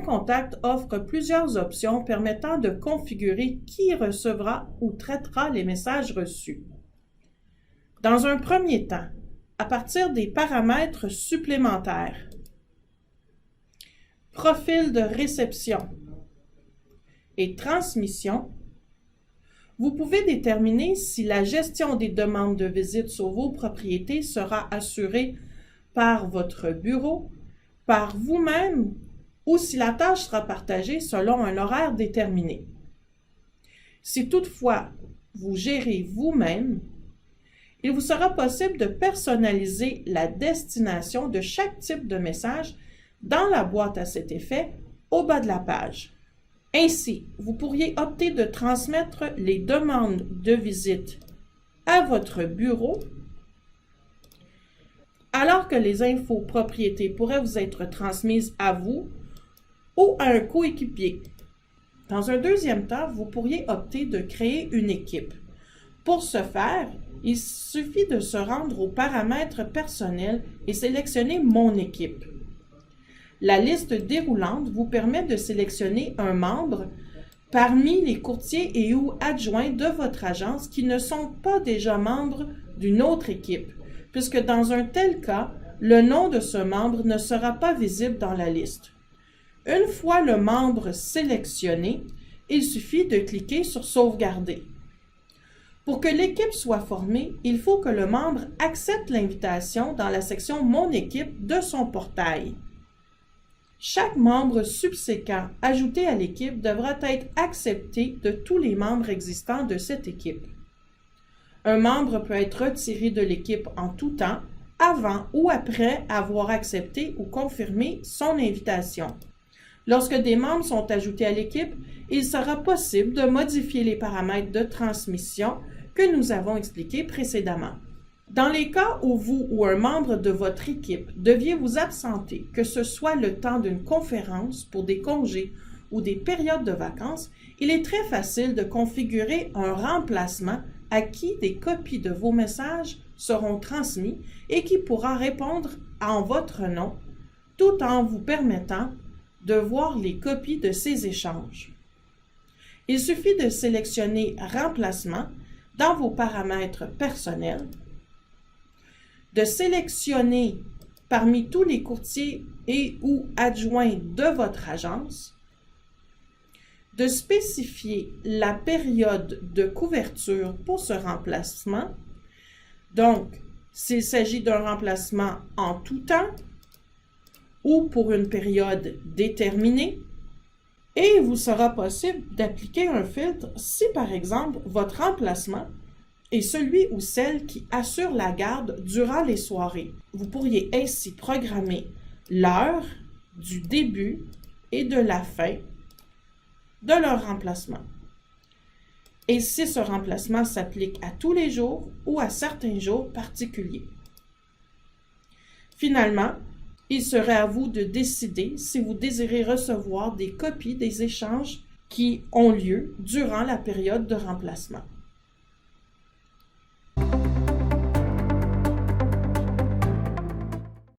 Contact offre plusieurs options permettant de configurer qui recevra ou traitera les messages reçus. Dans un premier temps, à partir des paramètres supplémentaires, profil de réception et transmission, vous pouvez déterminer si la gestion des demandes de visite sur vos propriétés sera assurée par votre bureau, par vous-même, ou si la tâche sera partagée selon un horaire déterminé. Si toutefois vous gérez vous-même, il vous sera possible de personnaliser la destination de chaque type de message dans la boîte à cet effet au bas de la page. Ainsi, vous pourriez opter de transmettre les demandes de visite à votre bureau, alors que les infos propriétés pourraient vous être transmises à vous ou à un coéquipier. Dans un deuxième temps, vous pourriez opter de créer une équipe. Pour ce faire, il suffit de se rendre aux paramètres personnels et sélectionner « Mon équipe ». La liste déroulante vous permet de sélectionner un membre parmi les courtiers et ou adjoints de votre agence qui ne sont pas déjà membres d'une autre équipe, puisque dans un tel cas, le nom de ce membre ne sera pas visible dans la liste. Une fois le membre sélectionné, il suffit de cliquer sur « Sauvegarder ». Pour que l'équipe soit formée, il faut que le membre accepte l'invitation dans la section « Mon équipe » de son portail. Chaque membre subséquent ajouté à l'équipe devra être accepté de tous les membres existants de cette équipe. Un membre peut être retiré de l'équipe en tout temps, avant ou après avoir accepté ou confirmé son invitation. Lorsque des membres sont ajoutés à l'équipe, il sera possible de modifier les paramètres de transmission que nous avons expliqués précédemment. Dans les cas où vous ou un membre de votre équipe deviez vous absenter, que ce soit le temps d'une conférence, pour des congés ou des périodes de vacances, il est très facile de configurer un remplacement à qui des copies de vos messages seront transmis et qui pourra répondre en votre nom, tout en vous permettant de voir les copies de ces échanges. Il suffit de sélectionner « Remplacement » dans vos paramètres personnels, de sélectionner parmi tous les courtiers et ou adjoints de votre agence, de spécifier la période de couverture pour ce remplacement. Donc, s'il s'agit d'un remplacement en tout temps ou pour une période déterminée, et il vous sera possible d'appliquer un filtre si, par exemple, votre remplacement est celui ou celle qui assure la garde durant les soirées. Vous pourriez ainsi programmer l'heure du début et de la fin de leur remplacement. Et si ce remplacement s'applique à tous les jours ou à certains jours particuliers. Finalement, il serait à vous de décider si vous désirez recevoir des copies des échanges qui ont lieu durant la période de remplacement.